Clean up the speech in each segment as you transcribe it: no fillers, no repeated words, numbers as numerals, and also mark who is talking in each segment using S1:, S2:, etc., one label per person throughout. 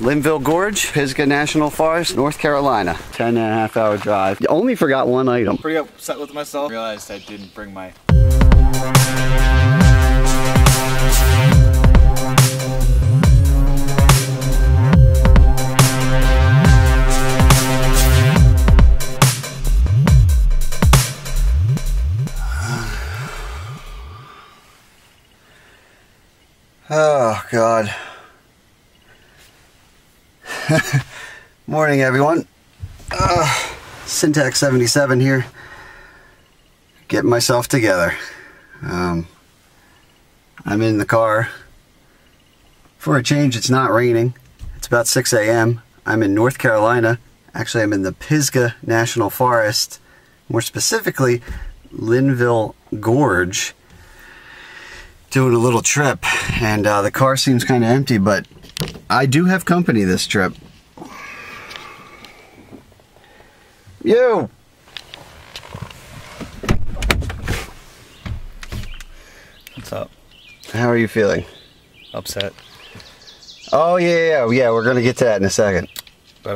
S1: Linville Gorge, Pisgah National Forest, North Carolina. 10.5-hour drive. You only forgot one item.
S2: Pretty upset with myself. Realized I didn't bring my...
S1: Oh, God. Morning, everyone. Syntax 77 here. Getting myself together. I'm in the car. For a change, it's not raining. It's about 6 a.m. I'm in North Carolina. Actually, I'm in the Pisgah National Forest. More specifically, Linville Gorge. Doing a little trip, and the car seems kind of empty, but I do have company this trip. You!
S2: What's up?
S1: How are you feeling?
S2: Upset.
S1: Oh, yeah, we're gonna get to that in a second.
S2: But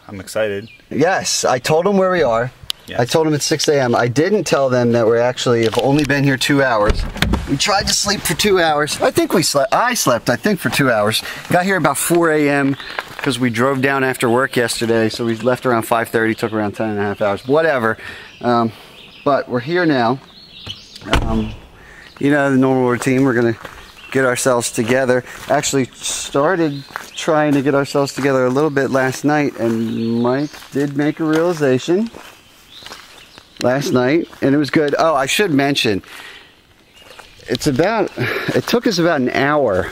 S2: I'm excited.
S1: Yes, I told them where we are. Yes. I told them it's 6 a.m. I didn't tell them that we actually have only been here 2 hours. We tried to sleep for 2 hours. I think we slept. I slept, I think, for 2 hours. Got here about 4 a.m. because we drove down after work yesterday. So we left around 5:30, took around 10.5 hours, whatever. But we're here now. You know, the normal routine. We're going to get ourselves together. Actually started trying to get ourselves together a little bit last night. And Mike did make a realization last night. And it was good. Oh, I should mention, it took us about an hour.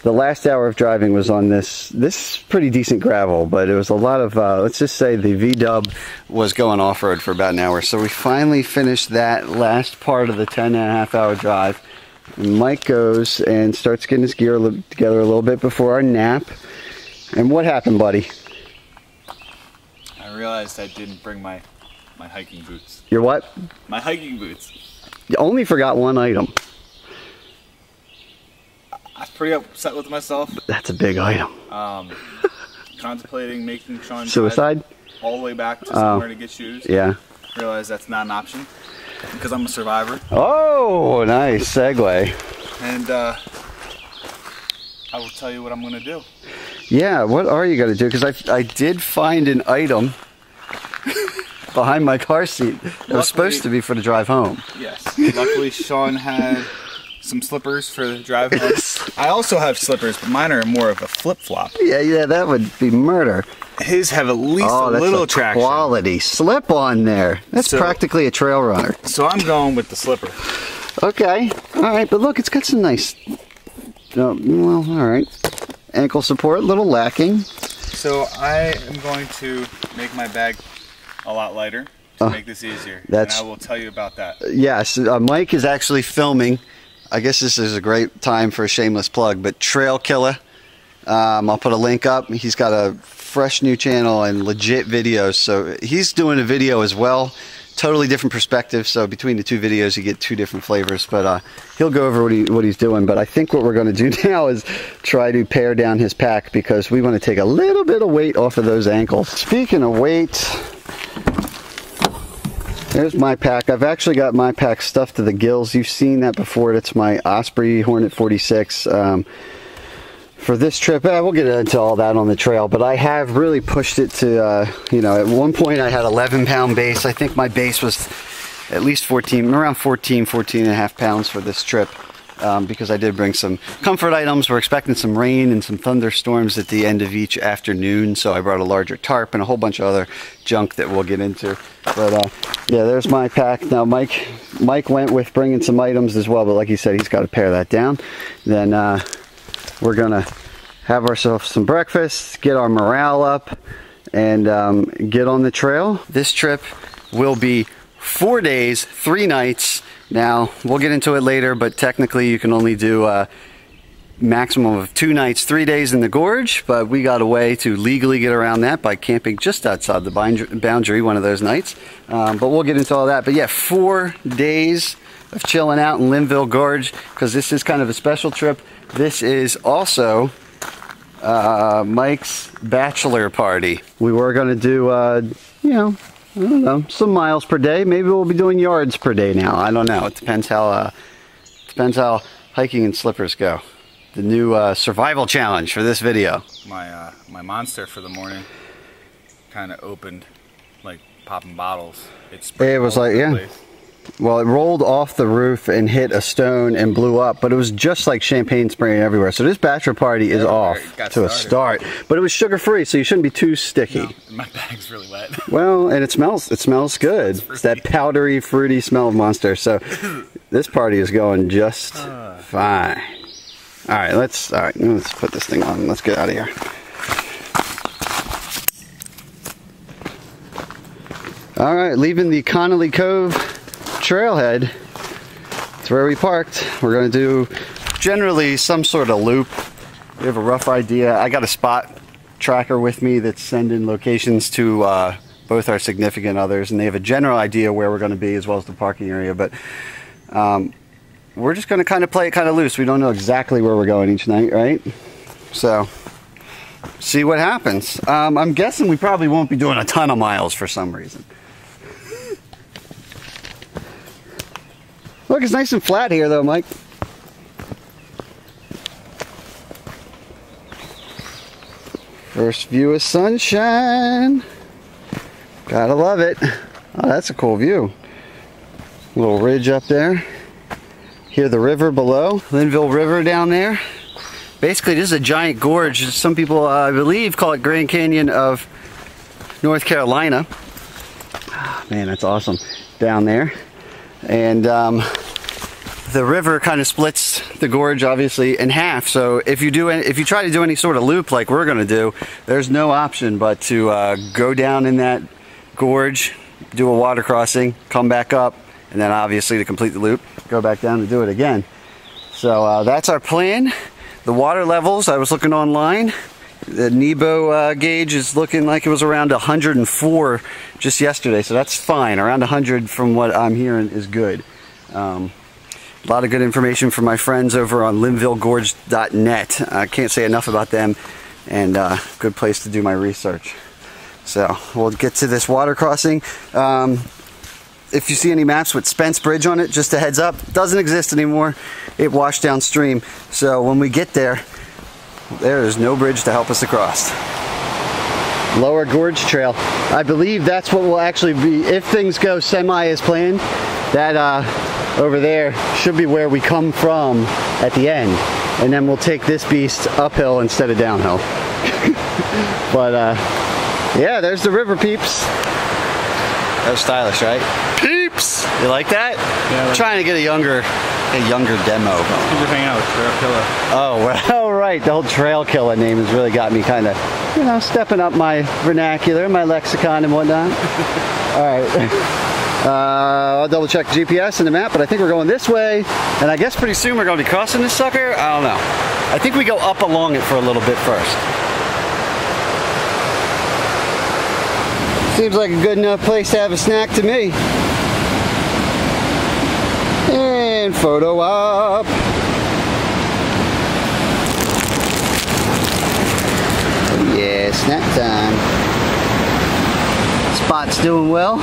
S1: The last hour of driving was on this pretty decent gravel, but it was a lot of, let's just say the V-dub was going off-road for about an hour. So we finally finished that last part of the 10.5-hour drive. And Mike goes and starts getting his gear together a little bit before our nap. And what happened, buddy?
S2: I realized I didn't bring my hiking boots.
S1: Your what?
S2: My hiking boots.
S1: You only forgot one item.
S2: I'm pretty upset with myself.
S1: That's a big item.
S2: Contemplating making Sean
S1: suicide
S2: all the way back to somewhere to get shoes.
S1: Yeah.
S2: Realize that's not an option because I'm a survivor.
S1: Oh, nice segue.
S2: And I will tell you what I'm going to do. Yeah,
S1: what are you going to do? Because I did find an item behind my car seat. It was supposed to be for the drive home.
S2: Yes. Luckily, Sean had some slippers for the drive home. I also have slippers, but mine are more of a flip-flop.
S1: Yeah, that would be murder.
S2: His have at least a little traction.
S1: Quality slip-on there. That's practically a trail runner.
S2: So I'm going with the slipper.
S1: Okay. All right, but look, it's got some nice, well, all right. Ankle support, a little lacking.
S2: So I am going to make my bag a lot lighter to make this easier. And I will tell you about that.
S1: Yes, Mike is actually filming. I guess this is a great time for a shameless plug, but Trail Killer. I'll put a link up. He's got a fresh new channel and legit videos. So he's doing a video as well. Totally different perspective. So between the two videos, you get two different flavors. But he'll go over what he's doing. But I think what we're going to do now is try to pare down his pack because we want to take a little bit of weight off of those ankles. Speaking of weight, there's my pack. I've actually got my pack stuffed to the gills. You've seen that before. It's my Osprey Hornet 46. For this trip, we'll get into all that on the trail, but I have really pushed it to, you know, at one point I had 11-pound base. I think my base was at least around 14 and a half pounds for this trip. Because I did bring some comfort items. We're expecting some rain and some thunderstorms at the end of each afternoon, so I brought a larger tarp and a whole bunch of other junk that we'll get into. But yeah, there's my pack. Now Mike went with bringing some items as well, but like he said, he's got to pare that down. Then we're gonna have ourselves some breakfast, get our morale up, and get on the trail. This trip will be 4 days, 3 nights. Now, we'll get into it later, but technically you can only do a maximum of 2 nights, 3 days in the gorge, but we got a way to legally get around that by camping just outside the boundary one of those nights. But we'll get into all that. But yeah, 4 days of chilling out in Linville Gorge, because this is kind of a special trip. This is also Mike's bachelor party. We were going to do, you know, I don't know, some miles per day. Maybe we'll be doing yards per day now. I don't know. It depends how hiking and slippers go. The new survival challenge for this video.
S2: My monster for the morning kind of opened, like popping bottles.
S1: It was like, yeah. Well, it rolled off the roof and hit a stone and blew up, but it was just like champagne spraying everywhere. So this bachelor party is off to a start, but it was sugar-free, so you shouldn't be too sticky.
S2: No, my bag's really wet.
S1: Well, and it smells good. It's that powdery, fruity smell of Monster. So this party is going just fine. All right, let's put this thing on. Let's get out of here. All right, leaving the Connolly Cove trailhead. It's where we parked. We're going to do generally some sort of loop. We have a rough idea. I got a spot tracker with me that's sending locations to both our significant others, and they have a general idea where we're going to be as well as the parking area, but we're just going to kind of play it kind of loose. We don't know exactly where we're going each night, right? So see what happens. I'm guessing we probably won't be doing a ton of miles for some reason. Look, it's nice and flat here though, Mike. First view of sunshine. Gotta love it. Oh, that's a cool view. Little ridge up there. Hear the river below. Linville River down there. Basically, this is a giant gorge. Some people, I believe, call it Grand Canyon of North Carolina. Oh, man, that's awesome. Down there. And the river kind of splits the gorge obviously in half, so if you try to do any sort of loop like we're going to do, there's no option but to go down in that gorge, do a water crossing, come back up, and then obviously to complete the loop, go back down to do it again. So that's our plan. The water levels, I was looking online, the Nebo gauge is looking like it was around 104 just yesterday, so that's fine. Around 100 from what I'm hearing is good. A lot of good information from my friends over on linvillegorge.net. I can't say enough about them, and good place to do my research. So we'll get to this water crossing. If you see any maps with Spence Bridge on it, just a heads up, doesn't exist anymore. It washed downstream. So when we get there, there is no bridge to help us across. Lower Gorge Trail. I believe that's what will actually be, if things go semi as planned, that over there should be where we come from at the end, and then we'll take this beast uphill instead of downhill. But yeah, there's the river, peeps. That was stylish, right? Peeps! You like that? Yeah. I'm trying to get a younger demo.
S2: You hang out with Trail Killer.
S1: Oh, well, right. The whole Trail Killer name has really got me kind of, you know, stepping up my vernacular, my lexicon and whatnot. All right. I'll double check the GPS and the map, but I think we're going this way, and I guess pretty soon we're going to be crossing this sucker. I don't know. I think we go up along it for a little bit first. Seems like a good enough place to have a snack to me. And photo op. Yeah, snack time. Spot's doing well.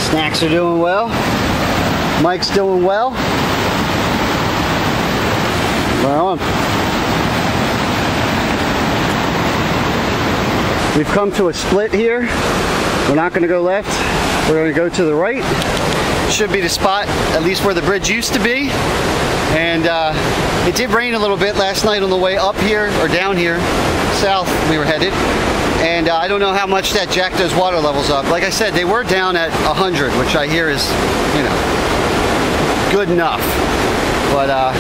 S1: Snacks are doing well. Mike's doing well. Right on. We've come to a split here. We're not going to go left. We're going to go to the right. Should be the spot, at least where the bridge used to be. And it did rain a little bit last night on the way up here, or down here, south we were headed. And I don't know how much that jacked those water levels up. Like I said, they were down at 100, which I hear is, you know, good enough. But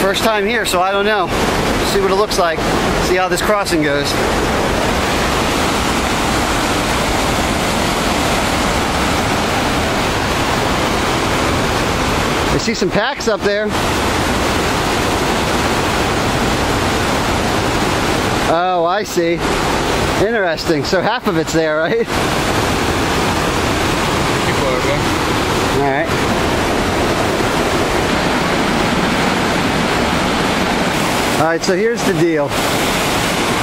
S1: first time here, so I don't know. See what it looks like. See how this crossing goes. I see some packs up there. Oh, I see. Interesting. So half of it's there, right? All right. All right, so here's the deal.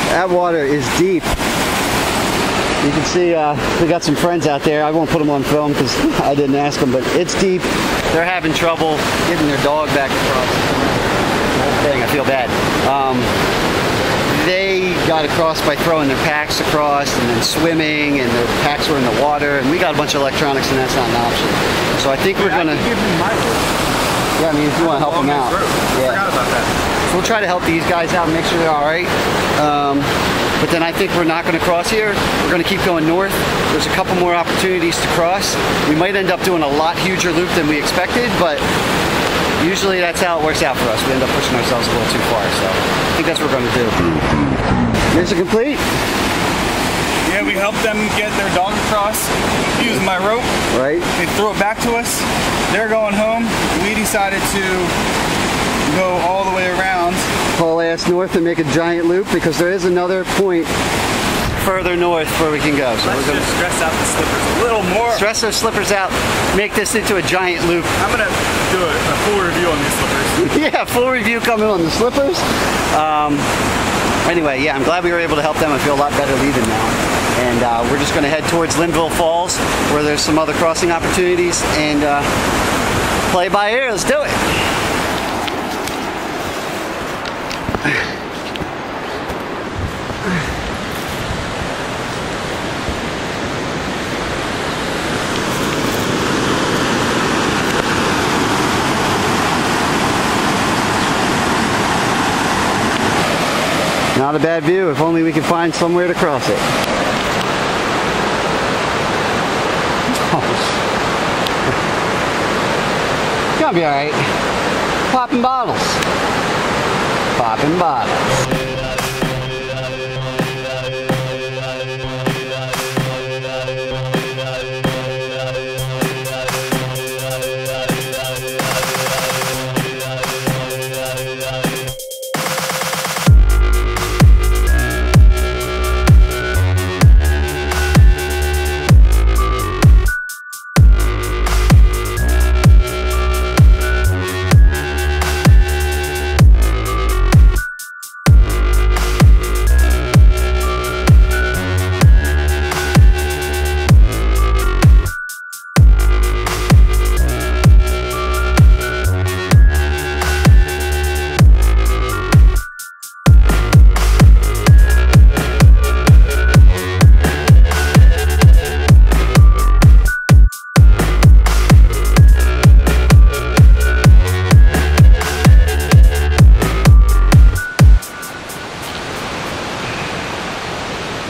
S1: That water is deep. You can see we got some friends out there. I won't put them on film because I didn't ask them, but it's deep. They're having trouble getting their dog back across. Dang, I feel bad. They got across by throwing their packs across and then swimming, and their packs were in the water, and we got a bunch of electronics, and that's not an option. So I think we're gonna.
S2: Give them my rope.
S1: Yeah, I mean, if you want to help them out.
S2: Yeah. I forgot about that.
S1: So we'll try to help these guys out and make sure they're all right. But then I think we're not going to cross here. We're going to keep going north. There's a couple more opportunities to cross. We might end up doing a lot huger loop than we expected, but usually that's how it works out for us. We end up pushing ourselves a little too far, so I think that's what we're going to do. Mission complete?
S2: Yeah, we helped them get their dog across using my rope.
S1: Right.
S2: They throw it back to us. They're going home. We decided to go all the way around.
S1: Haul ass north and make a giant loop because there is another point further north where we can go. So
S2: Let's just stress out the slippers a little more.
S1: Stress those slippers out. Make this into a giant loop.
S2: I'm gonna do a full review on these slippers.
S1: Yeah, full review coming on the slippers. Anyway, yeah, I'm glad we were able to help them. I feel a lot better leaving now. And we're just going to head towards Linville Falls, where there's some other crossing opportunities, and play by ear. Let's do it. Not a bad view, if only we could find somewhere to cross it. It's gonna be alright. Popping bottles. Popping bottles.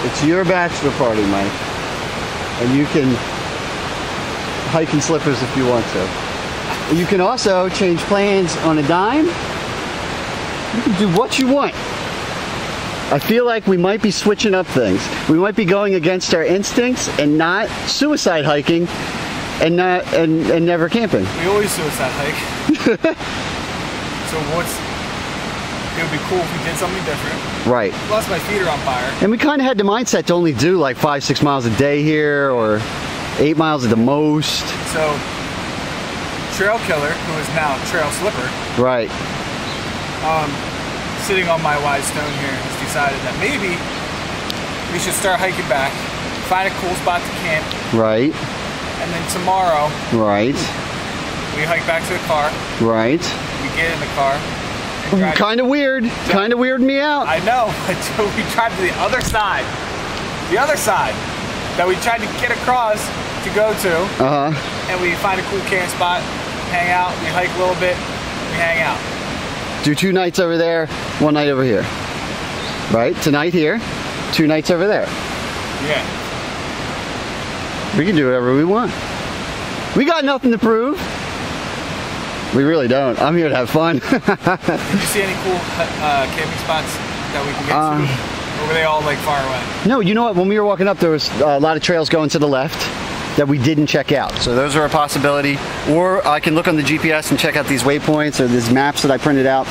S1: It's your bachelor party, Mike, and you can hike in slippers if you want to. You can also change plans on a dime. You can do what you want. I feel like we might be switching up things. We might be going against our instincts and not suicide hiking and never camping.
S2: We always suicide hike. So it would be cool if we did something different.
S1: Right.
S2: Plus my feet are on fire.
S1: And we kind of had the mindset to only do like 5-6 miles a day here, or 8 miles at the most.
S2: So Trail Killer, who is now Trail Slipper,
S1: right,
S2: sitting on my wise stone here, has decided that maybe we should start hiking back, find a cool spot to camp.
S1: Right.
S2: And then tomorrow,
S1: right,
S2: we hike back to the car.
S1: Right.
S2: We get in the car.
S1: Kind of weird. Kind of weirded me out.
S2: I know, until we drive to the other side. The other side that we tried to get across to go to. And we find a cool camp spot, hang out, we hike a little bit, we hang out.
S1: Do 2 nights over there, 1 night over here. Right? Tonight here, 2 nights over there.
S2: Yeah.
S1: We can do whatever we want. We got nothing to prove. We really don't. I'm here to have fun.
S2: Did you see any cool camping spots that we can get to? Or were they all like far away?
S1: No, you know what? When we were walking up, there was a lot of trails going to the left that we didn't check out. So those are a possibility. Or I can look on the GPS and check out these waypoints or these maps that I printed out,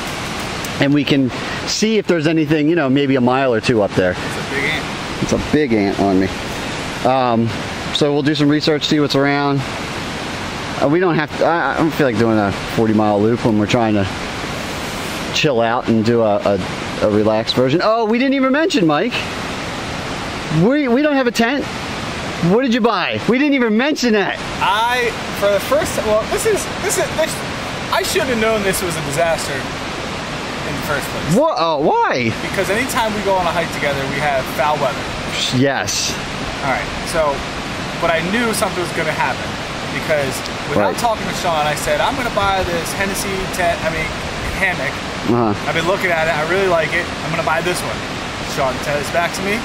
S1: and we can see if there's anything, you know, maybe a mile or 2 up there.
S2: It's a big ant.
S1: It's a big ant on me. So we'll do some research, see what's around. We don't have to, I don't feel like doing a 40-mile loop when we're trying to chill out and do a relaxed version. Oh, we didn't even mention, Mike. We don't have a tent. What did you buy? We didn't even mention that.
S2: For the first, well, I should have known this was a disaster in the first place.
S1: What? Oh, why?
S2: Because anytime we go on a hike together, we have foul weather.
S1: Yes.
S2: All right. So, but I knew something was going to happen because without talking to Sean, I said I'm going to buy this hammock. I've been looking at it. I really like it. I'm going to buy this one. Sean tells back to me.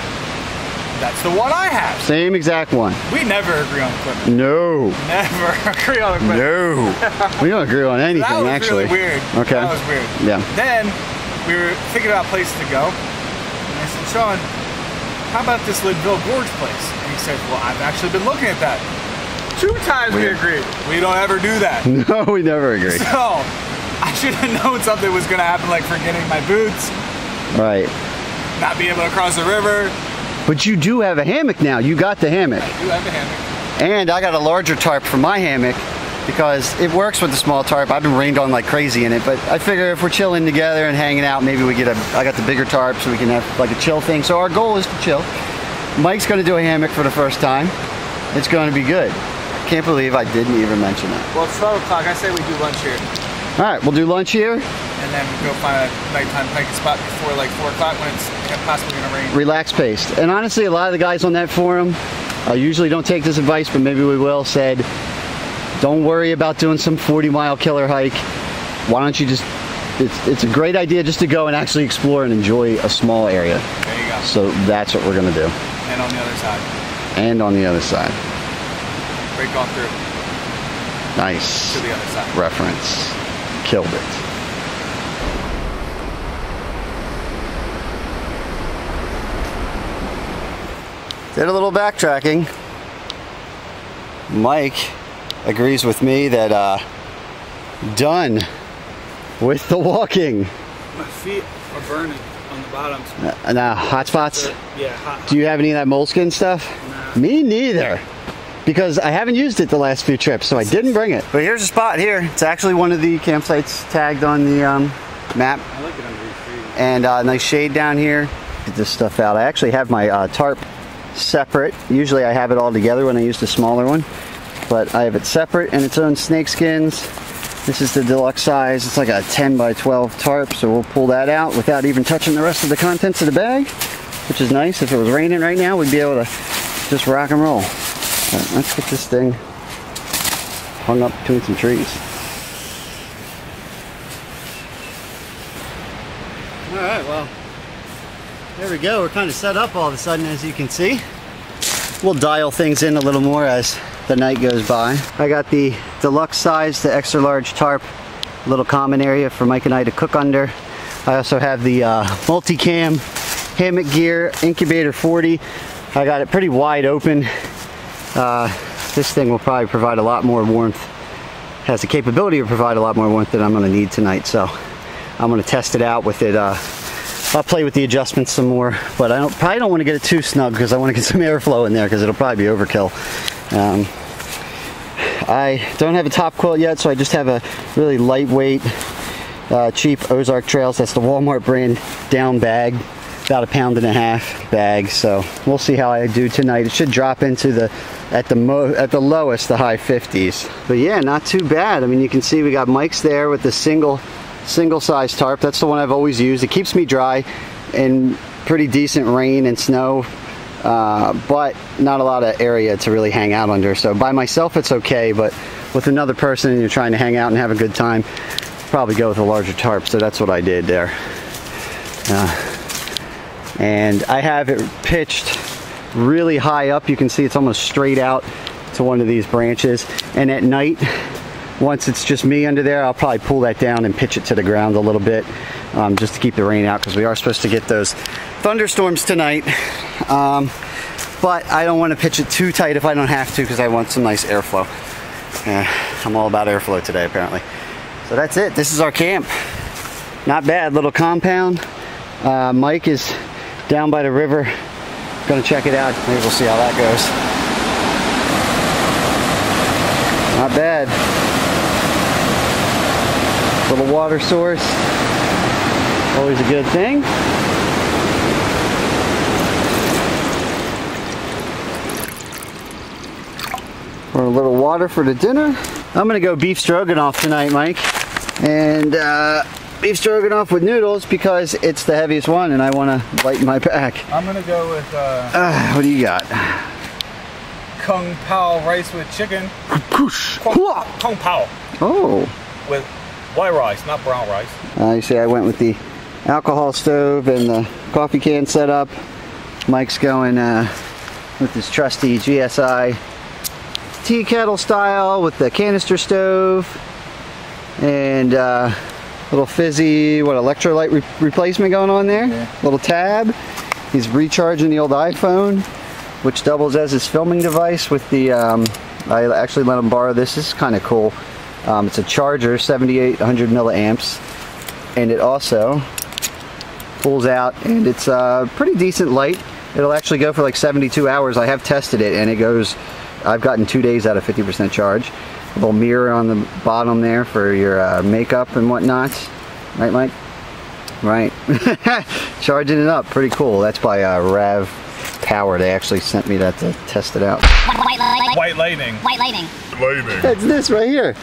S2: That's the one I have.
S1: Same exact one.
S2: We never agree on equipment.
S1: No.
S2: Never agree on equipment.
S1: No. We don't agree on anything,
S2: that was
S1: actually.
S2: Really weird.
S1: Okay.
S2: That was weird.
S1: Yeah.
S2: Then we were thinking about places to go. And I said, Sean, how about this Linville Gorge place? And he said, well, I've actually been looking at that. 2 times we agreed. We don't ever do that.
S1: No, we never agree.
S2: So I should have known something was going to happen, like forgetting my boots.
S1: Right.
S2: Not being able to cross the river.
S1: But you do have a hammock now. You got the hammock.
S2: I do have a hammock.
S1: And I got a larger tarp for my hammock because it works with the small tarp. I've been rained on like crazy in it, but I figure if we're chilling together and hanging out, maybe we I got the bigger tarp so we can have like a chill thing. So our goal is to chill. Mike's going to do a hammock for the first time. It's going to be good. Can't believe I didn't even mention that.
S2: Well, it's 12 o'clock. I say we do lunch here.
S1: All right, we'll do lunch here.
S2: And then go find a nighttime hiking spot before like 4 o'clock when it's possibly going to rain.
S1: Relaxed paced. And honestly, a lot of the guys on that forum, I usually don't take this advice, but maybe we will, said, don't worry about doing some 40-mile killer hike. Why don't you just, it's a great idea just to go and actually explore and enjoy a small area.
S2: There you go.
S1: So that's what we're going to do.
S2: And on the other side.
S1: And on the other side.
S2: Break off through.
S1: Nice.
S2: To the other side.
S1: Reference. Killed it. Did a little backtracking. Mike agrees with me that done with the walking.
S2: My feet are burning on the bottoms.
S1: Now, hot spots?
S2: Yeah, hot.
S1: Do you have any of that moleskin stuff?
S2: No.
S1: Me neither. Because I haven't used it the last few trips, so I didn't bring it. But here's a spot here. It's actually one of the campsites tagged on the map.
S2: I like it under your feet.
S1: And nice shade down here. Get this stuff out. I actually have my tarp separate. Usually I have it all together when I use the smaller one. But I have it separate in its own snake skins. This is the deluxe size. It's like a 10 by 12 tarp, so we'll pull that out without even touching the rest of the contents of the bag, which is nice. If it was raining right now, we'd be able to just rock and roll. But let's get this thing hung up between some trees. Alright, well, there we go. We're kind of set up all of a sudden, as you can see. We'll dial things in a little more as the night goes by. I got the deluxe size, the extra large tarp, a little common area for Mike and I to cook under. I also have the multicam hammock gear, incubator 40. I got it pretty wide open. This thing will probably provide a lot more warmth, has the capability to provide a lot more warmth than I'm going to need tonight, so I'm going to test it out with it. I'll play with the adjustments some more, but I probably don't want to get it too snug because I want to get some airflow in there because it'll probably be overkill. I don't have a top quilt yet, so I just have a really lightweight, cheap Ozark Trails. That's the Walmart brand down bag. About 1.5 pound bag, so we'll see how I do tonight. It should drop into the at the lowest the high 50s. But yeah, not too bad. I mean, you can see we got Mike's there with the single size tarp. That's the one I've always used. It keeps me dry in pretty decent rain and snow, but not a lot of area to really hang out under. So by myself it's okay, but with another person and you're trying to hang out and have a good time, probably go with a larger tarp. So that's what I did there. And I have it pitched really high up. You can see it's almost straight out to one of these branches. And at night, once it's just me under there, I'll probably pull that down and pitch it to the ground a little bit, just to keep the rain out, because we are supposed to get those thunderstorms tonight. But I don't want to pitch it too tight if I don't have to, because I want some nice airflow. I'm all about airflow today, apparently. So that's it. This is our camp. Not bad, little compound. Mike is down by the river. Gonna check it out. Maybe we'll see how that goes. Not bad. Little water source. Always a good thing. Pour a little water for the dinner. I'm gonna go beef stroganoff tonight, Mike. And beef stroganoff with noodles because it's the heaviest one and I want to lighten my pack.
S2: I'm gonna go with
S1: what do you got?
S2: Kung Pao rice with chicken. Kung Pao.
S1: Oh.
S2: With white rice, not brown rice.
S1: You see I went with the alcohol stove and the coffee can setup. Mike's going with his trusty GSI tea kettle style with the canister stove and little fizzy electrolyte replacement going on there.
S2: Yeah.
S1: Little tab. He's recharging the old iPhone, which doubles as his filming device with the I actually let him borrow this. This is kind of cool. It's a charger, 7800 milliamps, and it also pulls out, and it's pretty decent light. It'll actually go for like 72 hours. I have tested it, and it goes, I've gotten 2 days out of 50% charge. A little mirror on the bottom there for your makeup and whatnot. Right, Mike? Right. Charging it up, pretty cool. That's by Rav Power. They actually sent me that to test it out.
S2: White lightning.
S3: White lightning.
S2: Lightning.
S1: That's this right here.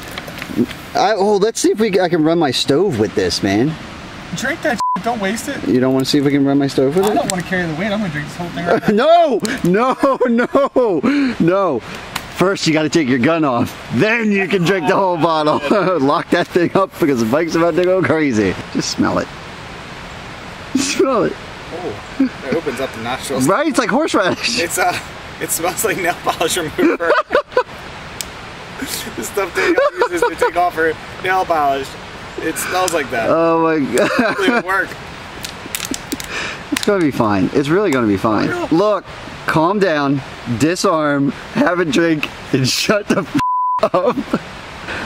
S1: Let's see if I can run my stove with this, man.
S2: Drink that shit, don't waste it.
S1: You don't want to see if we can run my stove with it?
S2: I don't want to carry the weight. I'm going to drink this whole thing right
S1: No!
S2: now.
S1: No! First you got to take your gun off. Then you can drink the whole bottle. Lock that thing up because the bike's about to go crazy. Just smell it. Smell it.
S2: Oh, it opens up the nostrils.
S1: Right? It's like horseradish.
S2: It's it smells like nail polish remover. The stuff they use to take off her nail polish. It smells like that.
S1: Oh my god.
S2: It doesn't even work.
S1: It's gonna be fine. It's really gonna be fine. Look, calm down, disarm, have a drink, and shut the f up.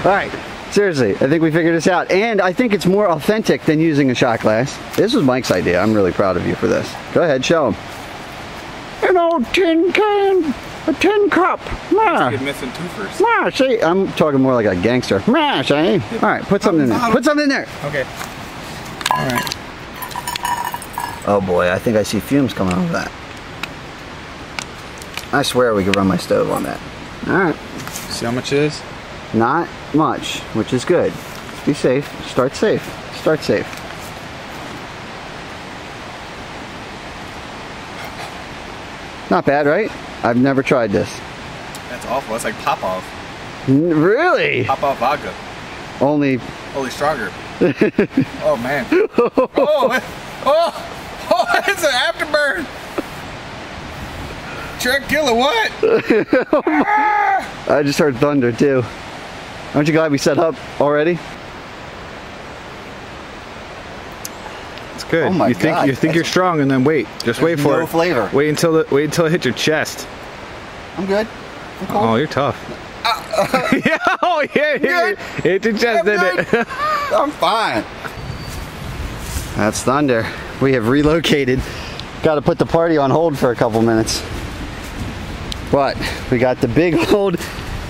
S1: Alright, seriously, I think we figured this out. And I think it's more authentic than using a shot glass. This was Mike's idea. I'm really proud of you for this. Go ahead, show him. An old tin can, a tin cup. Ma.
S2: You're missing two first.
S1: Ma, see, I'm talking more like a gangster. Ma, see. Alright, put something in there. Put something in there.
S2: Okay. Alright.
S1: Oh boy, I think I see fumes coming off of that. I swear we could run my stove on that. Alright.
S2: See how much it is?
S1: Not much, which is good. Be safe. Start safe. Start safe. Not bad, right? I've never tried this.
S2: That's awful. That's like Pop-Off.
S1: Really?
S2: Pop-Off vodka.
S1: Only
S2: stronger. Oh man. Oh, it's an afterburn. Trek killer, what?
S1: I just heard thunder too. Aren't you glad we set up already?
S2: It's good.
S1: Oh my
S2: you think
S1: God,
S2: you think you're strong, and then wait. Just wait for
S1: no
S2: it.
S1: flavor.
S2: Wait until it hits your chest.
S1: I'm good. I'm cool.
S2: Oh, you're tough. Yeah, oh yeah, hit your chest, didn't it?
S1: I'm fine. That's thunder. We have relocated. Got to put the party on hold for a couple minutes. What? We got the big old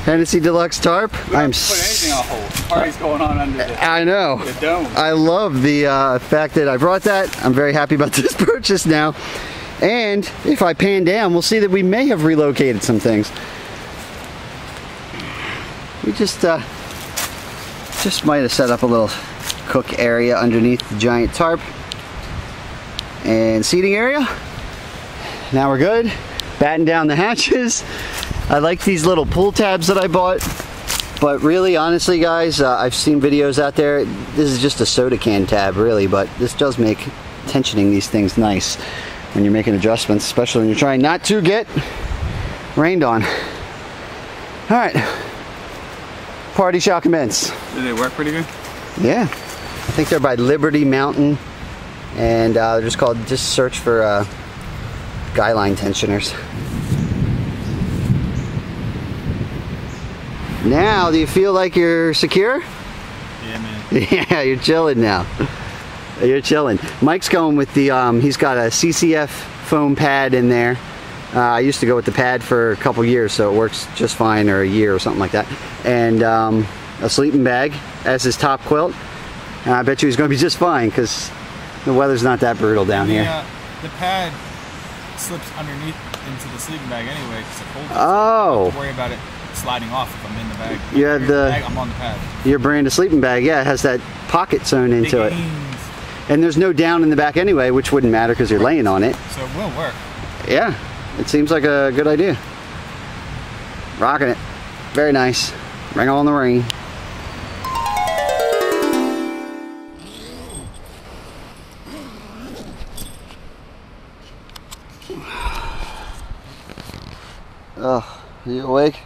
S1: Hennessy Deluxe tarp. I'm
S2: put anything on hold. The party's going on under the
S1: I know.
S2: The dome.
S1: I love the fact that I brought that. I'm very happy about this purchase now. And if I pan down, we'll see that we may have relocated some things. We just might have set up a little cook area underneath the giant tarp and seating area. Now we're good. Batten down the hatches. I like these little pull tabs that I bought, but really, honestly, guys, I've seen videos out there. This is just a soda can tab, really, but this does make tensioning these things nice when you're making adjustments, especially when you're trying not to get rained on. All right. Party shall commence.
S2: Did they work pretty good?
S1: Yeah, I think they're by Liberty Mountain, and they're just search for guy line tensioners. Now, do you feel like you're secure?
S2: Yeah, man.
S1: Yeah, you're chilling now. You're chilling. Mike's going with the, he's got a CCF foam pad in there. I used to go with the pad for a couple years, so it works just fine, or a year or something like that. And a sleeping bag as his top quilt. And I bet you he's going to be just fine, because The weather's not that brutal down here.
S2: The pad slips underneath into the sleeping bag anyway because it holds it.
S1: Oh.
S2: Don't worry about it sliding off if I'm in the bag.
S1: You had
S2: I'm on the pad.
S1: Your brand of sleeping bag, yeah, it has that pocket sewn into it. And there's no down in the back anyway, which wouldn't matter because you're laying on it.
S2: So it will work.
S1: Yeah, it seems like a good idea. Rocking it. Very nice. Bring on the rain. Oh, are you awake?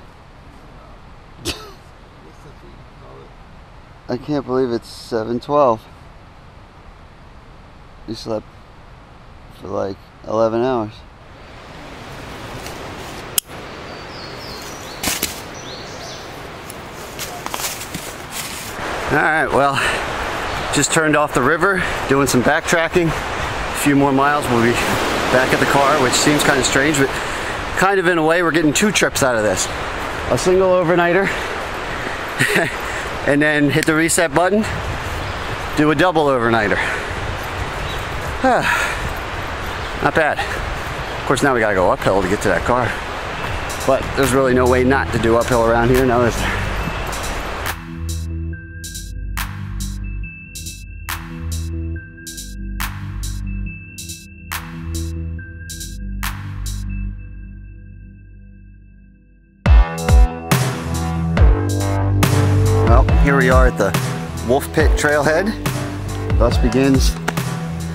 S1: I can't believe it's 7:12. You slept for like 11 hours. Alright, well, just turned off the river, doing some backtracking. A few more miles, we'll be back at the car, which seems kind of strange, but kind of in a way, we're getting 2 trips out of this. A single overnighter, and then hit the reset button, do a double overnighter. Not bad. Of course, now we gotta go uphill to get to that car. But there's really no way not to do uphill around here, now is there? Well, here we are at the Wolf Pit Trailhead. Thus begins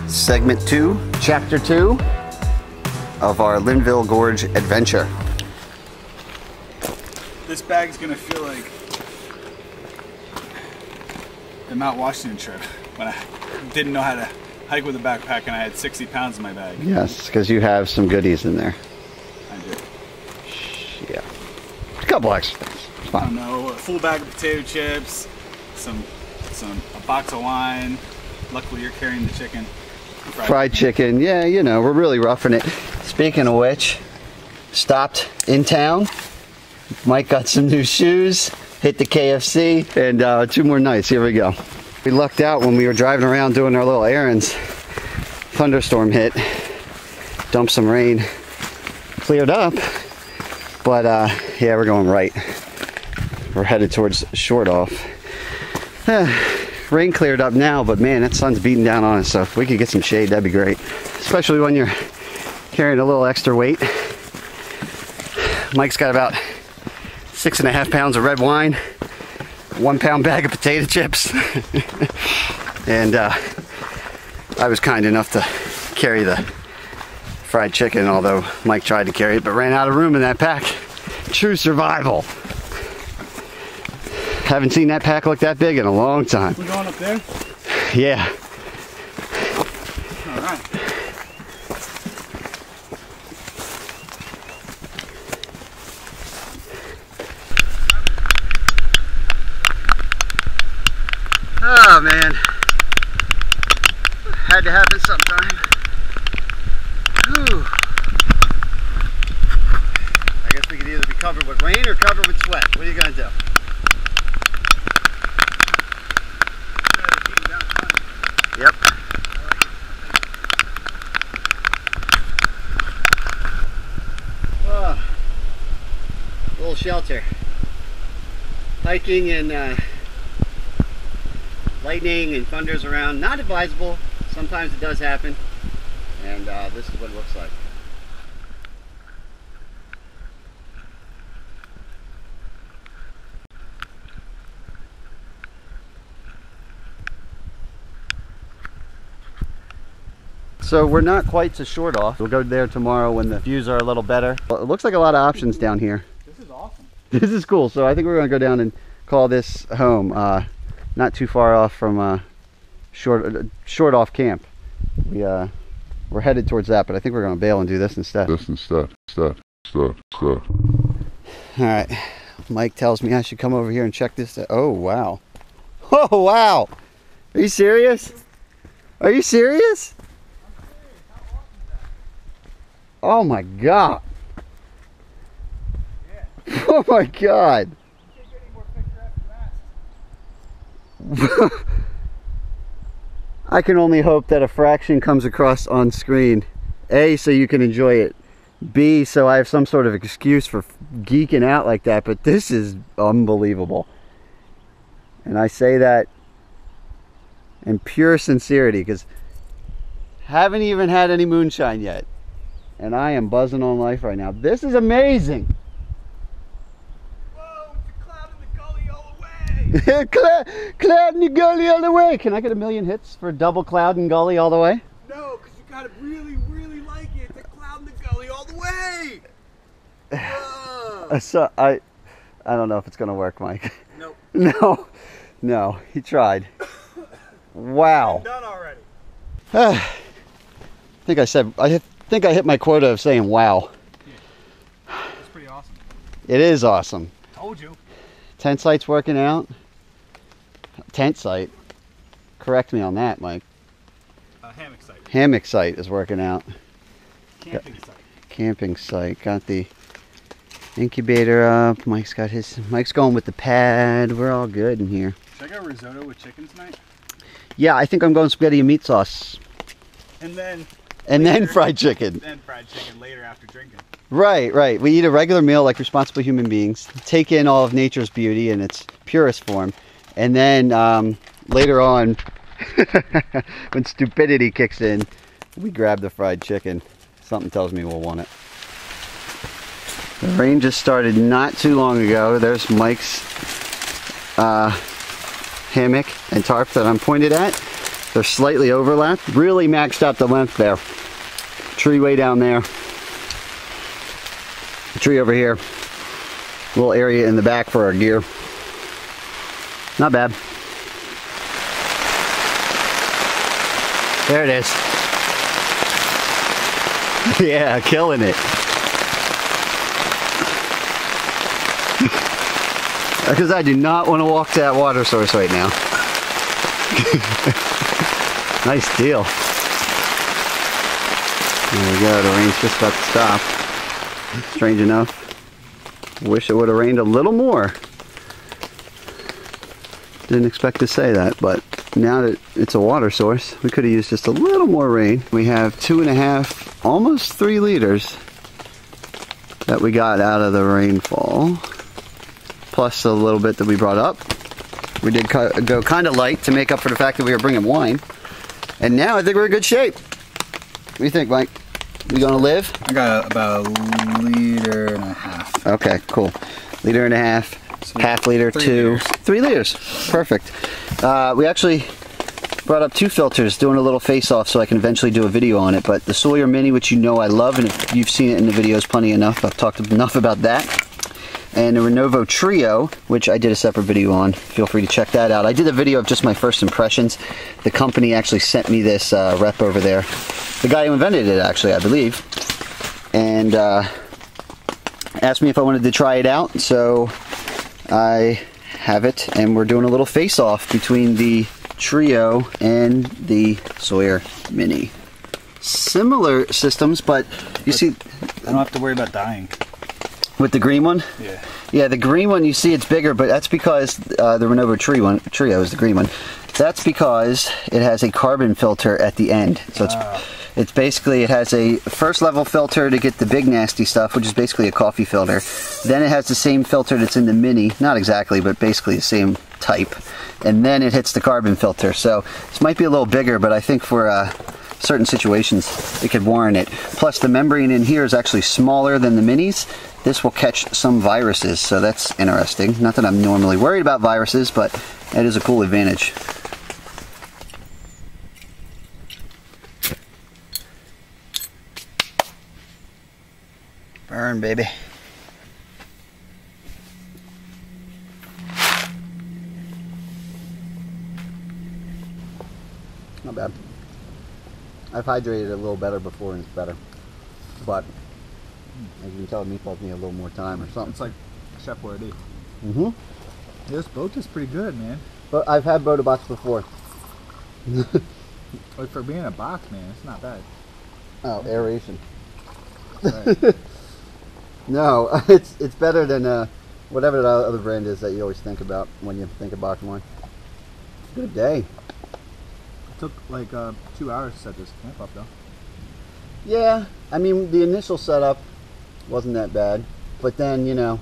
S1: segment 2, chapter 2 of our Linville Gorge adventure.
S2: This bag's gonna feel like the Mount Washington trip when I didn't know how to hike with a backpack and I had 60 pounds in my bag.
S1: Yes, because you have some goodies in there.
S2: I do.
S1: Yeah. A couple extra things. It's fine.
S2: I don't know, a full bag of potato chips, a box of wine. Luckily you're carrying the chicken.
S1: Fried chicken, yeah, you know, we're really roughing it. Speaking of which, stopped in town. Mike got some new shoes, hit the KFC, and 2 more nights. Here we go. We lucked out when we were driving around doing our little errands. Thunderstorm hit, dumped some rain, cleared up, but yeah, we're going right. We're headed towards Short Off. Rain cleared up now, but man, that sun's beating down on us, so if we could get some shade, that'd be great. Especially when you're carrying a little extra weight. Mike's got about 6.5 pounds of red wine, 1 pound bag of potato chips, and I was kind enough to carry the fried chicken, although Mike tried to carry it, but ran out of room in that pack. True survival. Haven't seen that pack look that big in a long time.
S2: We're going up there?
S1: Yeah.
S2: All right.
S1: Oh man. Had to happen sometime. Whew. I guess we could either be covered with rain or covered with sweat. What are you gonna do? Yep. Oh, little shelter. Hiking and lightning and thunders around. Not advisable. Sometimes it does happen. And this is what it looks like. So we're not quite to Short Off. We'll go there tomorrow when the views are a little better. Well, it looks like a lot of options down here.
S2: This is awesome.
S1: This is cool. So I think we're going to go down and call this home. Not too far off from Short Off camp. We're headed towards that, but I think we're going to bail and do this instead. All right. Mike tells me I should come over here and check this out. Oh, wow. Oh, wow. Are you serious? Are you serious? Oh my God. Yeah. Oh my God.
S2: You can't get any more picture after that.
S1: I can only hope that a fraction comes across on screen. A, so you can enjoy it. B, so I have some sort of excuse for geeking out like that. But this is unbelievable. And I say that in pure sincerity because haven't even had any moonshine yet. And I am buzzing on life right now. This is amazing.
S2: Whoa, it's a cloud in the gully all the way.
S1: Cloud in the gully all the way. Can I get a million hits for double cloud and gully all the way?
S2: No, because you gotta really, really like it. It's a cloud in the gully all the way.
S1: So I don't know if it's gonna work, Mike.
S2: Nope.
S1: No, he tried. Wow.
S2: I'm done already.
S1: I think I hit my quota of saying wow.
S2: Yeah. That's pretty awesome.
S1: It is awesome.
S2: Told you.
S1: Tent site's working out. Tent site. Correct me on that, Mike.
S2: Hammock site.
S1: Hammock site is working out.
S2: Camping site.
S1: Camping site. Got the incubator up. Mike's going with the pad. We're all good in here.
S2: Should I go risotto with chicken tonight?
S1: Yeah, I think I'm going spaghetti and meat sauce.
S2: And then
S1: fried chicken.
S2: Then fried chicken later after drinking.
S1: Right. We eat a regular meal like responsible human beings. Take in all of nature's beauty in its purest form. And then later on, when stupidity kicks in, we grab the fried chicken. Something tells me we'll want it. The rain just started not too long ago. There's Mike's hammock and tarp that I'm pointed at. They're slightly overlapped. Really maxed out the length there. Tree way down there. The tree over here. Little area in the back for our gear. Not bad. There it is. Yeah, killing it. Because I do not want to walk to that water source right now. Nice deal. There we go, the rain's just about to stop. Strange enough. Wish it would have rained a little more. Didn't expect to say that, but now that it's a water source, we could have used just a little more rain. We have 2.5, almost 3 liters that we got out of the rainfall. Plus a little bit that we brought up. We did go kind of light to make up for the fact that we were bringing wine. And now I think we're in good shape. What do you think, Mike? We gonna live?
S2: I got about a liter and a half.
S1: Okay, cool. Liter and a half, so half liter, 3 liters. Perfect. We actually brought up 2 filters, doing a little face-off so I can eventually do a video on it. But the Sawyer Mini, which you know I love, and if you've seen it in the videos plenty enough, I've talked enough about that. And the Renovo Trio, which I did a separate video on. Feel free to check that out. I did a video of just my first impressions. The company actually sent me this rep over there. The guy who invented it, actually, I believe. And asked me if I wanted to try it out. So I have it, and we're doing a little face-off between the Trio and the Sawyer Mini. Similar systems, but you see...
S2: I don't have to worry about dying.
S1: With the green one?
S2: Yeah.
S1: Yeah, the green one, you see it's bigger, but that's because the Renovo Trio is the green one. That's because it has a carbon filter at the end. So it's basically, it has a first level filter to get the big nasty stuff, which is basically a coffee filter. Then it has the same filter that's in the Mini, not exactly, but basically the same type. And then it hits the carbon filter. So this might be a little bigger, but I think for certain situations it could warrant it. Plus the membrane in here is actually smaller than the Minis. This will catch some viruses, so that's interesting. Not that I'm normally worried about viruses, but it is a cool advantage. Burn, baby. Not bad. I've hydrated it a little better before and it's better. But as you can tell, meatballs need a little more time or something.
S2: It's like Chef Boyardee.
S1: Mm-hmm.
S2: Yeah, this boat is pretty good, man.
S1: But I've had Boda box before.
S2: Like for being a box, man, it's not bad.
S1: Oh, aeration.
S2: Right.
S1: No, it's better than whatever the other brand is that you always think about when you think of box wine. Good day.
S2: took like 2 hours to set this camp up, though.
S1: Yeah, I mean, the initial setup wasn't that bad, but then, you know,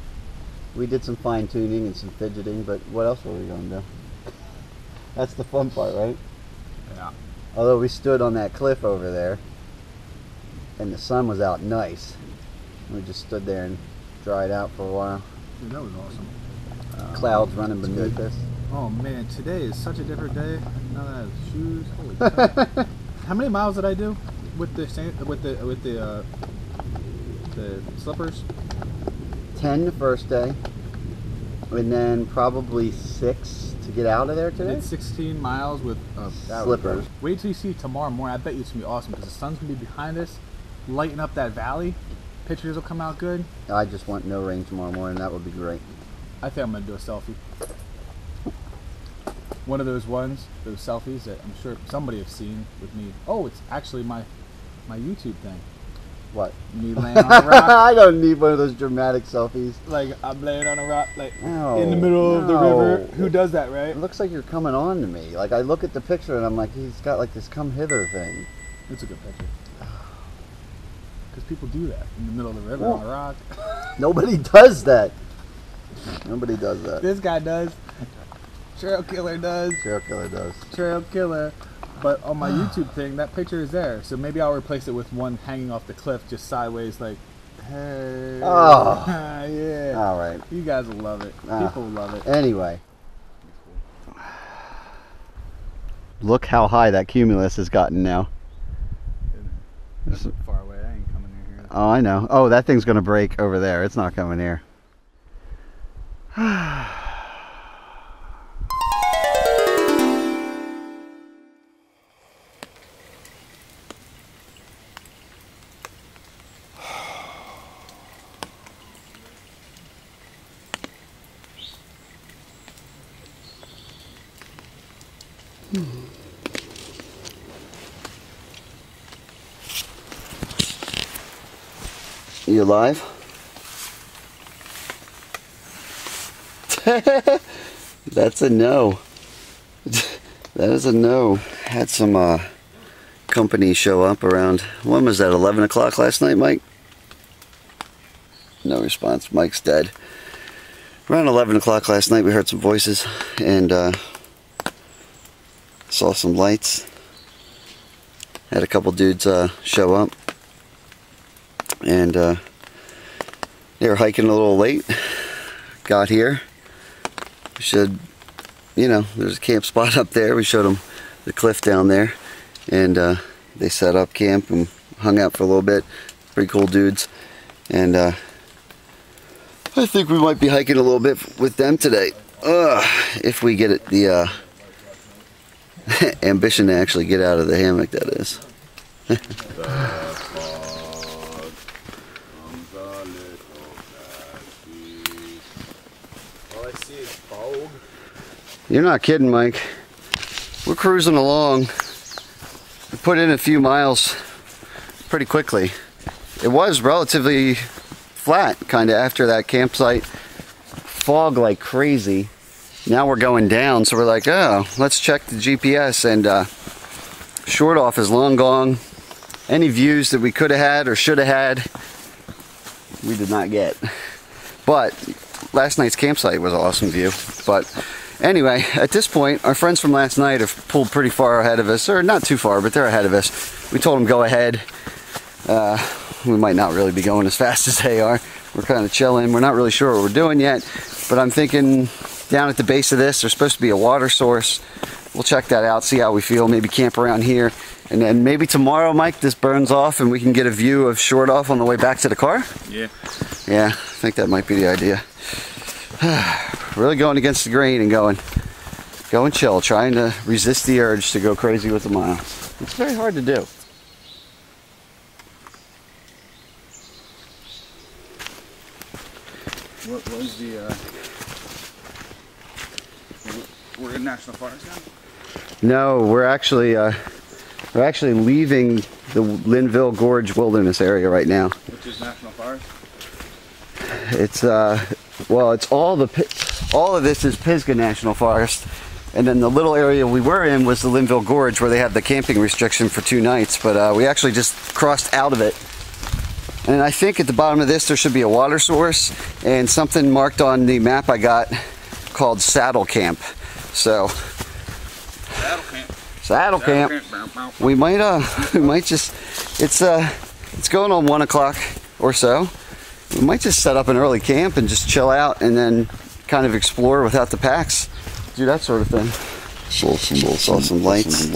S1: we did some fine tuning and some fidgeting, but what else were we going to do? That's the fun part, right?
S2: Yeah.
S1: Although we stood on that cliff over there, and the sun was out nice. We just stood there and dried out for a while.
S2: Dude, that was awesome.
S1: Clouds running beneath us.
S2: Oh man, today is such a different day. Now that I have shoes, holy crap. How many miles did I do with the slippers?
S1: 10 the first day, and then probably 6 to get out of there
S2: I
S1: today.
S2: did 16 miles with
S1: Slippers.
S2: Wait till you see tomorrow morning. I bet you it's gonna be awesome because the sun's gonna be behind us, lighting up that valley. Pictures will come out good.
S1: I just want no rain tomorrow morning. That would be great.
S2: I think I'm gonna do a selfie. One of those ones, those selfies that I'm sure somebody has seen with me. Oh, it's actually my YouTube thing.
S1: What?
S2: Me laying on a rock.
S1: I don't need one of those dramatic selfies.
S2: Like I'm laying on a rock, like
S1: No,
S2: in the middle of the river. Who does that, right?
S1: It looks like you're coming on to me. Like I look at the picture and I'm like, he's got like this come hither thing.
S2: It's a good picture. Because people do that in the middle of the river on a rock.
S1: Nobody does that. Nobody does that.
S2: This guy does. Trail killer does.
S1: Trail killer does.
S2: Trail killer. But on my YouTube thing, that picture is there. So maybe I'll replace it with one hanging off the cliff, just sideways, like, hey.
S1: Oh.
S2: Yeah.
S1: All right.
S2: You guys will love it. People will love it.
S1: Anyway. Look how high that cumulus has gotten now.
S2: That's far away. I ain't coming near here.
S1: Oh, I know. Oh, that thing's going to break over there. It's not coming here. You alive? That's a no. That is a no. Had some company show up around, when was that, 11 o'clock last night, Mike? No response. Mike's dead. Around 11 o'clock last night we heard some voices and saw some lights. Had a couple dudes show up. And they were hiking a little late. Got here. We should, you know, there's a camp spot up there. We showed them the cliff down there. And they set up camp and hung out for a little bit. Pretty cool dudes. And I think we might be hiking a little bit with them today. If we get it, the ambition to actually get out of the hammock, that is. You're not kidding, Mike. We're cruising along. We put in a few miles pretty quickly. It was relatively flat, kind of, after that campsite. Fog like crazy. Now we're going down, so we're like, oh, let's check the GPS, and short off is long gone. Any views that we could have had or should have had, we did not get. But last night's campsite was an awesome view. But anyway, at this point, our friends from last night have pulled pretty far ahead of us, or not too far, but they're ahead of us. We told them go ahead. We might not really be going as fast as they are. We're kind of chilling. We're not really sure what we're doing yet, but I'm thinking down at the base of this, there's supposed to be a water source. We'll check that out, see how we feel, maybe camp around here. And then maybe tomorrow, Mike, this burns off and we can get a view of Short Off on the way back to the car?
S2: Yeah.
S1: Yeah, I think that might be the idea. Really going against the grain and going chill, trying to resist the urge to go crazy with the miles. It's very hard to do.
S2: What was the, we're in National Forest now?
S1: No, we're actually leaving the Linville Gorge wilderness area right now.
S2: Which is National Forest?
S1: It's well, it's all of this is Pisgah National Forest. And then the little area we were in was the Linville Gorge, where they have the camping restriction for 2 nights, but we actually just crossed out of it. And I think at the bottom of this there should be a water source and something marked on the map I got called Saddle Camp. So Saddle Camp. We might just, it's going on 1 o'clock or so. We might just set up an early camp and just chill out and then kind of explore without the packs. Do that sort of thing. Saw some lights.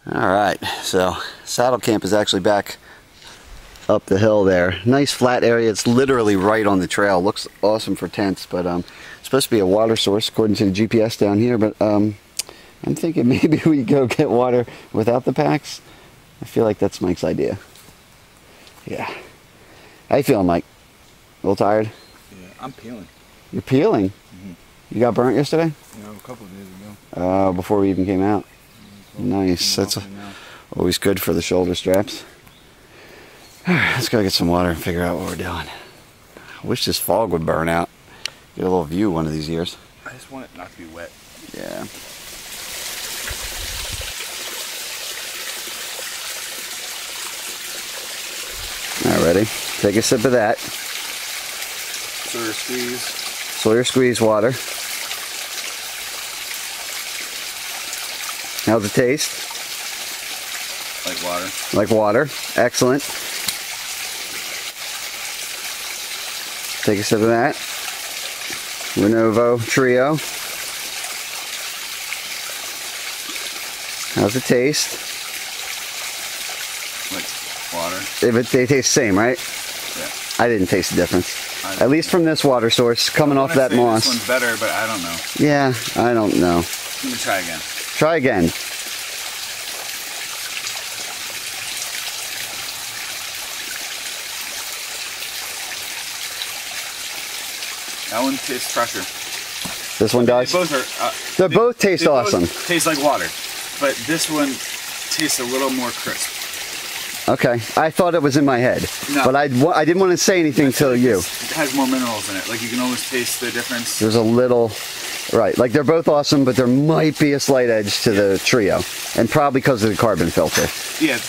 S1: Alright, so Saddle Camp is actually back up the hill there. Nice flat area. It's literally right on the trail. Looks awesome for tents, but it's supposed to be a water source according to the GPS down here, but I'm thinking maybe we go get water without the packs. I feel like that's Mike's idea. Yeah. How you feeling, Mike? A little tired?
S2: Yeah, I'm peeling.
S1: You're peeling?
S2: Mm-hmm.
S1: You got burnt yesterday?
S2: No, a couple of days ago.
S1: Before we even came out. Nice. That's always good for the shoulder straps. Alright, let's go get some water and figure out what we're doing. I wish this fog would burn out. Get a little view one of these years.
S2: I just want it not to be wet.
S1: Yeah. Alright, ready? Take a sip of that.
S2: Sawyer squeeze.
S1: Sawyer squeeze water. How's it taste?
S2: Like water.
S1: Like water. Excellent. Take a sip of that. Lenovo Trio. How's it taste?
S2: Like water.
S1: They taste the same, right?
S2: Yeah.
S1: I didn't taste the difference. At least from this water source coming off that moss.
S2: This one's better, but I don't know.
S1: Yeah, I don't know.
S2: Let me try again.
S1: Try again.
S2: That one tastes fresher.
S1: This one does?
S2: They both
S1: are. They both taste awesome.
S2: Both taste like water, but this one tastes a little more crisp.
S1: Okay, I thought it was in my head,
S2: no.
S1: But I didn't want to say anything till you.
S2: It has more minerals in it. Like you can almost taste the difference.
S1: There's a little, right? Like they're both awesome, but there might be a slight edge to the Trio, and probably because of the carbon filter.
S2: Yeah,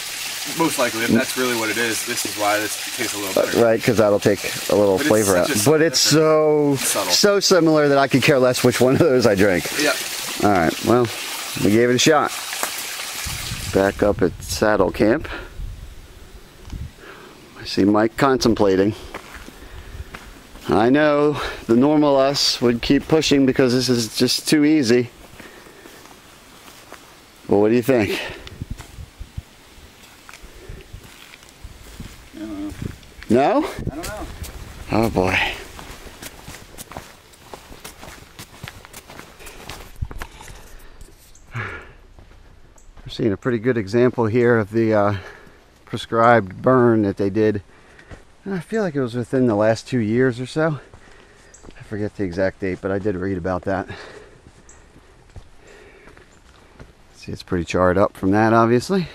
S2: most likely. If that's really what it is, this is why this tastes a little better.
S1: Right, because that'll take a little flavor out. But it's so similar that I could care less which one of those I drink.
S2: Yep.
S1: All right. Well, we gave it a shot. Back up at Saddle Camp. I see Mike contemplating. I know the normal us would keep pushing because this is just too easy. Well, what do you think?
S2: I don't know.
S1: No?
S2: I don't know.
S1: Oh boy. We're seeing a pretty good example here of the prescribed burn that they did. I feel like it was within the last 2 years or so. I forget the exact date, but I did read about that. See, it's pretty charred up from that, obviously.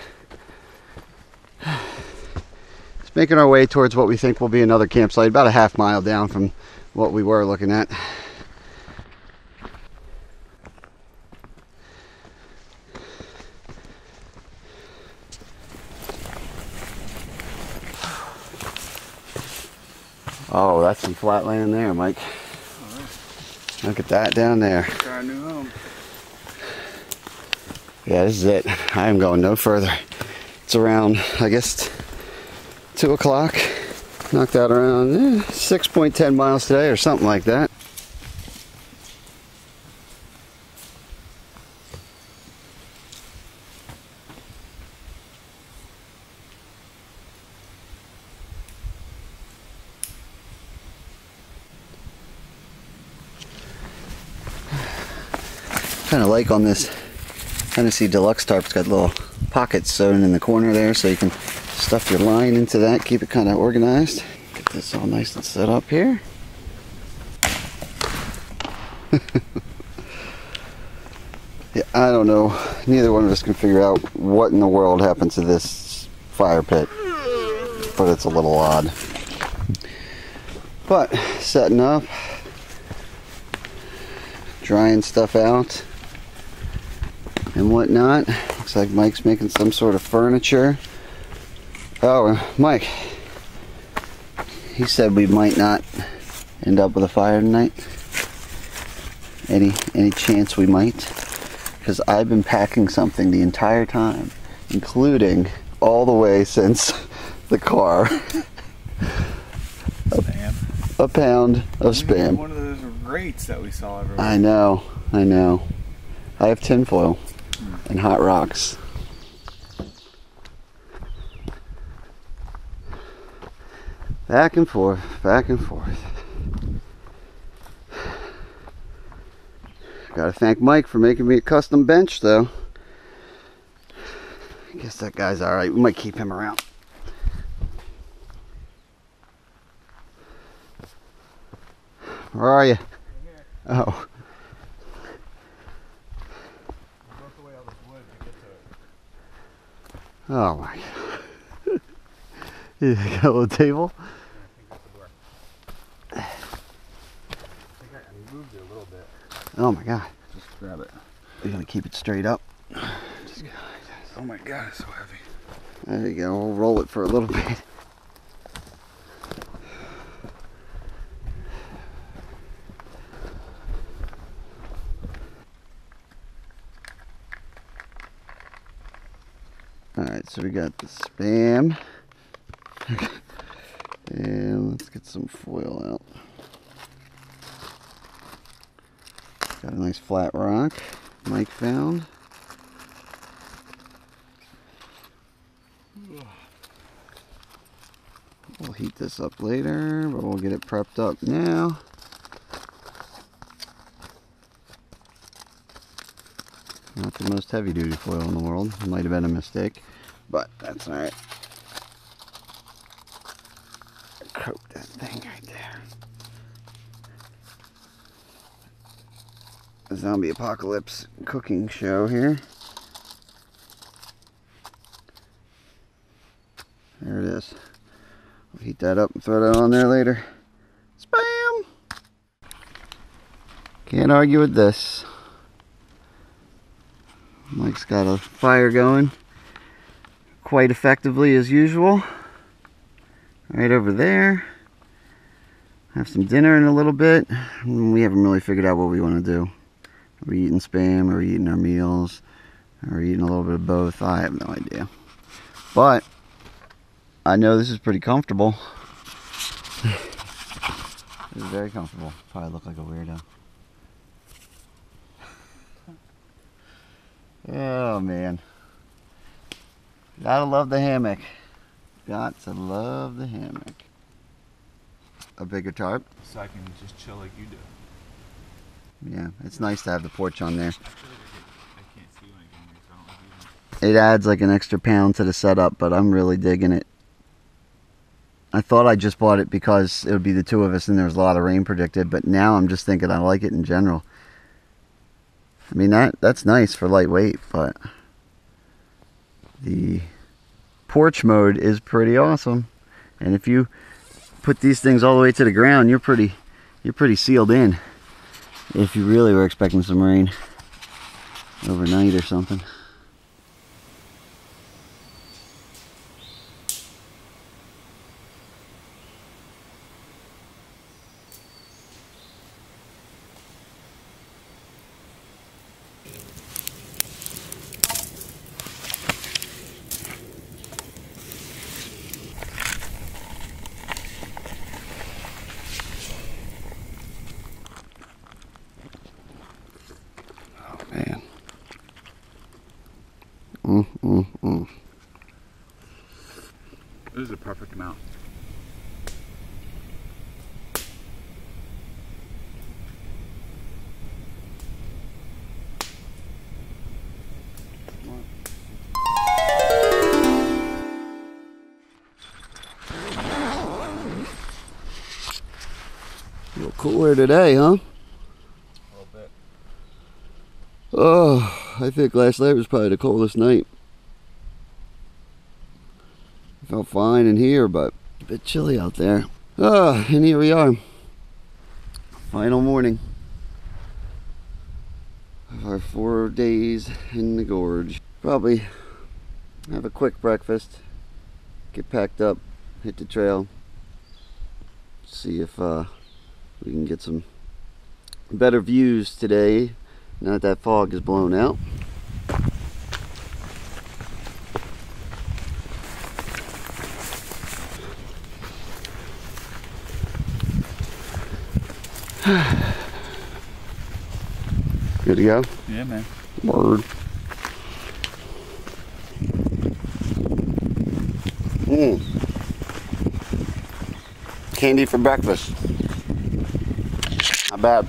S1: It's making our way towards what we think will be another campsite, about a half mile down from what we were looking at. Oh, that's some flat land there, Mike. Right. Look at that down there.
S2: Our new home.
S1: Yeah, this is it. I am going no further. It's around, I guess, 2 o'clock. Knocked out around 6.10 miles today or something like that. Kind of like on this Tennessee Deluxe tarp, it's got little pockets sewn in the corner there so you can stuff your line into that, keep it kind of organized. Get this all nice and set up here. Yeah, I don't know. Neither one of us can figure out what in the world happened to this fire pit, but it's a little odd. But setting up, drying stuff out and whatnot. Looks like Mike's making some sort of furniture. Oh, Mike, he said we might not end up with a fire tonight. Any chance we might? Because I've been packing something the entire time, including all the way since the car. A pound of Spam.
S2: One of those grates that we saw everywhere.
S1: I know. I have tinfoil and hot rocks. Back and forth, back and forth. Gotta thank Mike for making me a custom bench, though. I guess that guy's alright. We might keep him around. Where are you?
S2: Right here.
S1: Oh.
S2: We broke away all this wood to get to it.
S1: Oh my god. You got a little table?
S2: I think I moved it a little bit.
S1: Oh my god.
S2: Just grab it.
S1: You're gonna keep it straight up.
S2: Just go like this. Oh my god, it's so heavy.
S1: There you go. We'll roll it for a little bit. Alright, so we got the Spam. And let's get some foil out. Got a nice flat rock Mike found. We'll heat this up later, but we'll get it prepped up now. Not the most heavy duty foil in the world. Might have been a mistake, but that's alright. Coat that thing right there. A zombie apocalypse cooking show here. There it is. We'll heat that up and throw that on there later. Spam! Can't argue with this. Mike's got a fire going quite effectively as usual. Right over there. Have some dinner in a little bit. We haven't really figured out what we want to do. Are we eating Spam? Are we eating our meals? Are we eating a little bit of both? I have no idea. But I know this is pretty comfortable. This is very comfortable. Probably look like a weirdo. Oh man. Gotta love the hammock. Got to love the hammock. A bigger tarp?
S2: So I can just chill like you do.
S1: Yeah, it's nice to have the porch on there.
S2: I feel like I can't see when I get in here, so I don't like
S1: It adds like an extra pound to the setup, but I'm really digging it. I thought I just bought it because it would be the two of us and there was a lot of rain predicted, but now I'm just thinking I like it in general. I mean, that's nice for lightweight, but the porch mode is pretty awesome. And if you put these things all the way to the ground, you're pretty sealed in. If you really were expecting some rain overnight or something.
S2: This is a perfect amount.
S1: A little cooler today, huh?
S2: A little bit.
S1: Oh, I think last night was probably the coldest night. Felt fine in here, but a bit chilly out there. And here we are. Final morning of our 4 days in the gorge. Probably have a quick breakfast, get packed up, hit the trail, see if we can get some better views today now that fog is blown out. Good to go?
S2: Yeah, man.
S1: Word. Candy for breakfast. Not bad.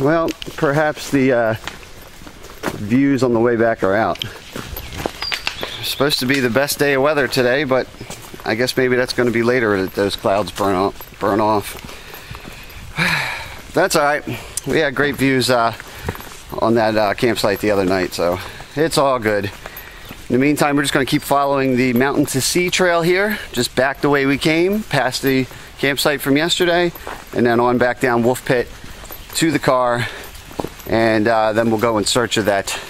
S1: Well, perhaps the views on the way back are out. It's supposed to be the best day of weather today, but I guess maybe that's going to be later that those clouds burn off. That's all right. We had great views on that campsite the other night, so it's all good. In the meantime, we're just going to keep following the Mountain to Sea trail here, just back the way we came, past the campsite from yesterday, and then on back down Wolf Pit to the car, and then we'll go in search of that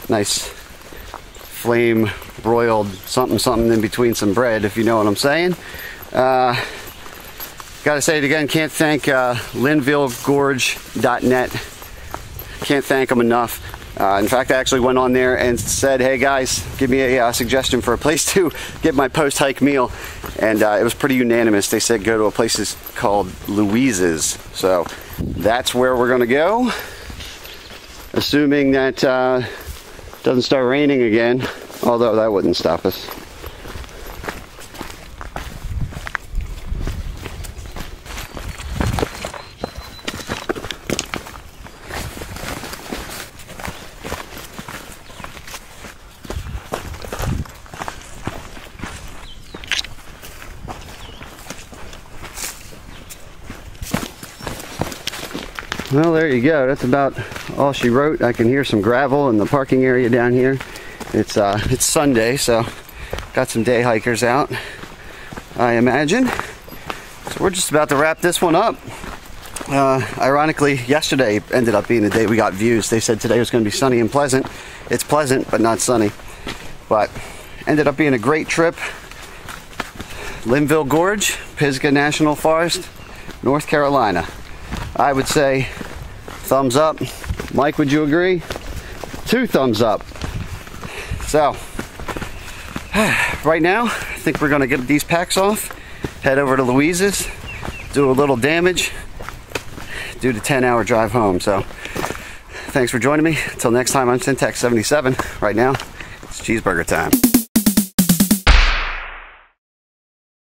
S1: nice flame broiled something in between some bread, if you know what I'm saying. Gotta say it again, can't thank LinvilleGorge.net. Can't thank them enough. In fact, I actually went on there and said, hey guys, give me a suggestion for a place to get my post-hike meal, and it was pretty unanimous. They said go to a place called Louise's, so that's where we're gonna go, assuming that doesn't start raining again, although that wouldn't stop us. Well, there you go. That's about all she wrote. I can hear some gravel in the parking area down here. It's Sunday, so got some day hikers out, I imagine. So we're just about to wrap this one up. Ironically, yesterday ended up being the day we got views. They said today was going to be sunny and pleasant. It's pleasant, but not sunny. But ended up being a great trip. Linville Gorge, Pisgah National Forest, North Carolina. I would say thumbs up. Mike, would you agree? 2 thumbs up. So, right now, I think we're going to get these packs off, head over to Louise's, do a little damage, do the 10-hour drive home. So, thanks for joining me. Until next time, I'm Syntax77. Right now, it's cheeseburger time.